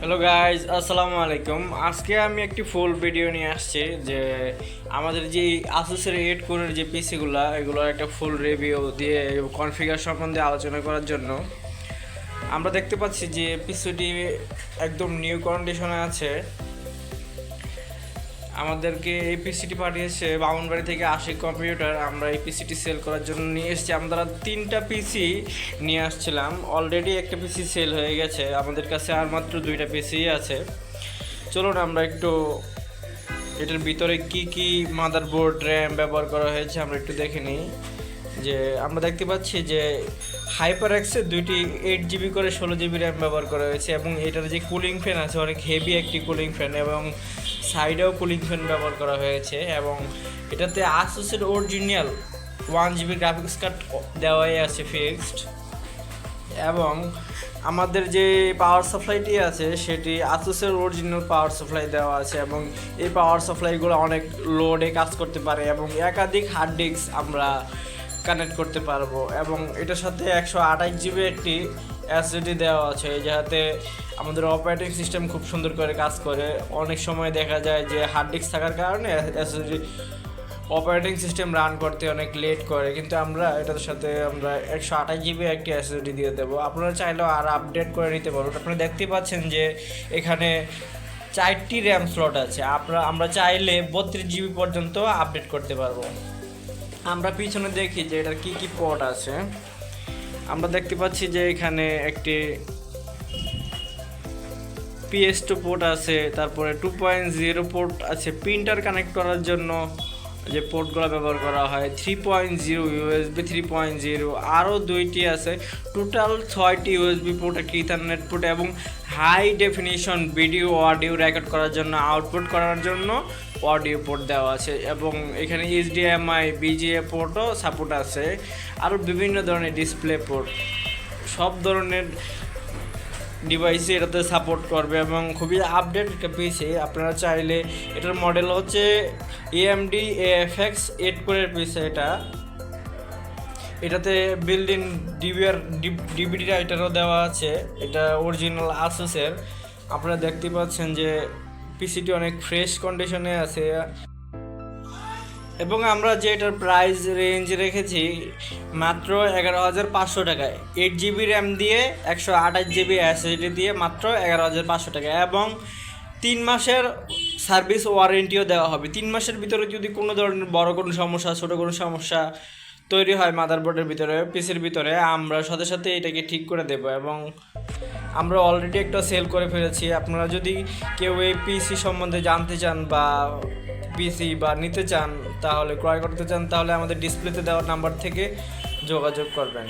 Hello guys, আসসালামু আলাইকুম। আজকে আমি একটি ফুল ভিডিও নিয়ে আসছি যে আমাদের যে আসুসের 8 কোরের যে পিসিগুলো এগুলোর একটা ফুল রিভিউ দিয়ে কনফিগার সম্বন্ধে আলোচনা করার জন্য। আমরা দেখতে পাচ্ছি যে পিসিটি একদম নিউ কন্ডিশনে আছে। আমাদেরকে এই পিসিটি পাঠিয়েছে বামুনবাড়ি থেকে আশিক কম্পিউটার। আমরা এই পিসিটি সেল করার জন্য নিয়ে এসেছি। আমরা 3টা পিসি নিয়ে আসছিলাম, অলরেডি একটা পিসি সেল হয়ে গেছে। আমাদের কাছে আর মাত্র 2টা পিসি আছে। চলুন আমরা একটু এটার ভিতরে কি কি মাদারবোর্ড র্যাম ব্যবহার করা হয়েছে আমরা একটু দেখে নিই। যে আমরা দেখতে পাচ্ছি যে হাইপার এক্সের 2টি 8 জিবি করে 16 জিবি র্যাম ব্যবহার করা হয়েছে এবং এটার যে কুলিং ফ্যান আছে অনেক হেভি একটি কুলিং ফ্যান এবং সাইডেও কুলিং ফ্যান ব্যবহার করা হয়েছে এবং এটাতে আসুসের অরিজিনাল 1 জিবি গ্রাফিক্স কার্ড দেওয়াই আছে ফিক্সড। এবং আমাদের যে পাওয়ার সাপ্লাইটি আছে সেটি আসুসের অরিজিনাল পাওয়ার সাপ্লাই দেওয়া আছে এবং এই পাওয়ার সাপ্লাইগুলো অনেক লোডে কাজ করতে পারে এবং একাধিক হার্ড ডিস্ক আমরা কানেক্ট করতে পারবো এবং এটার সাথে 128 জিবি একটি এসএসডি দেওয়া আছে যাতে আমাদের অপারেটিং সিস্টেম খুব সুন্দর করে কাজ করে। অনেক সময় দেখা যায় যে হার্ড ডিস্ক থাকার কারণে এসএসডি অপারেটিং সিস্টেম রান করতে অনেক লেট করে, কিন্তু আমরা এটার সাথে আমরা 128 জিবি একটি এসএসডি দিয়ে দেবো। আপনারা চাইলেও আর আপডেট করে নিতে পারবেন। আপনারা দেখতে পাচ্ছেন যে এখানে 4টি র্যাম স্লট আছে। আমরা চাইলে 32 জিবি পর্যন্ত আপডেট করতে পারবো। আমরা পিছনে দেখি যে এটার কি কি পোর্ট আছে। আমরা দেখতে পাচ্ছি যে এখানে একটি PS2 পোর্ট আছে, তারপরে 2.0 পোর্ট আছে প্রিন্টার কানেক্ট করার জন্য যে পোর্টগুলো ব্যবহার করা হয়, 3.0 USB 3.0 আরও 2টি আছে। টোটাল 6টি USB পোর্ট, একটি ইথারনেট পোর্ট এবং high definition video audio record করার জন্য আউটপুট করার জন্য অডিও পোর্ট দেওয়া আছে এবং এখানে HDMI VGA পোর্টও সাপোর্ট আছে। আরও বিভিন্ন ধরনের ডিসপ্লে পোর্ট, সব ধরনের ডিভাইসে এটাতে সাপোর্ট করবে এবং খুবই আপডেট একটা পিসি। আপনারা চাইলে এটার মডেল হচ্ছে AMD AFX 8 কোরের পিসি। এটাতে বিল্ড ইন ডিভিডি রাইটারও দেওয়া আছে। এটা অরিজিনাল আসুসের। আপনারা দেখতে পাচ্ছেন যে পিসিটি অনেক ফ্রেশ কন্ডিশনে আছে এবং আমরা যে এটার প্রাইস রেঞ্জ রেখেছি মাত্র 11,500 টাকায়। 8 জিবি র্যাম দিয়ে 128 জিবি এসএসডি দিয়ে মাত্র 11,500 টাকা এবং 3 মাসের সার্ভিস ওয়ারেন্টিও দেওয়া হবে। 3 মাসের ভিতরে যদি কোনো ধরনের বড় কোনো সমস্যা, ছোটো কোনো সমস্যা তৈরি হয় মাদারবোর্ডের ভিতরে, পিসির ভিতরে, আমরা সাথে সাথে এটাকে ঠিক করে দেব এবং আমরা অলরেডি একটা সেল করে ফেলেছি। আপনারা যদি কেউ এই পিসি সম্বন্ধে জানতে চান বা পিসি বা নিতে চান, তাহলে ক্রয় করতে চান, তাহলে আমাদের ডিসপ্লেতে দেওয়া নাম্বার থেকে যোগাযোগ করবেন।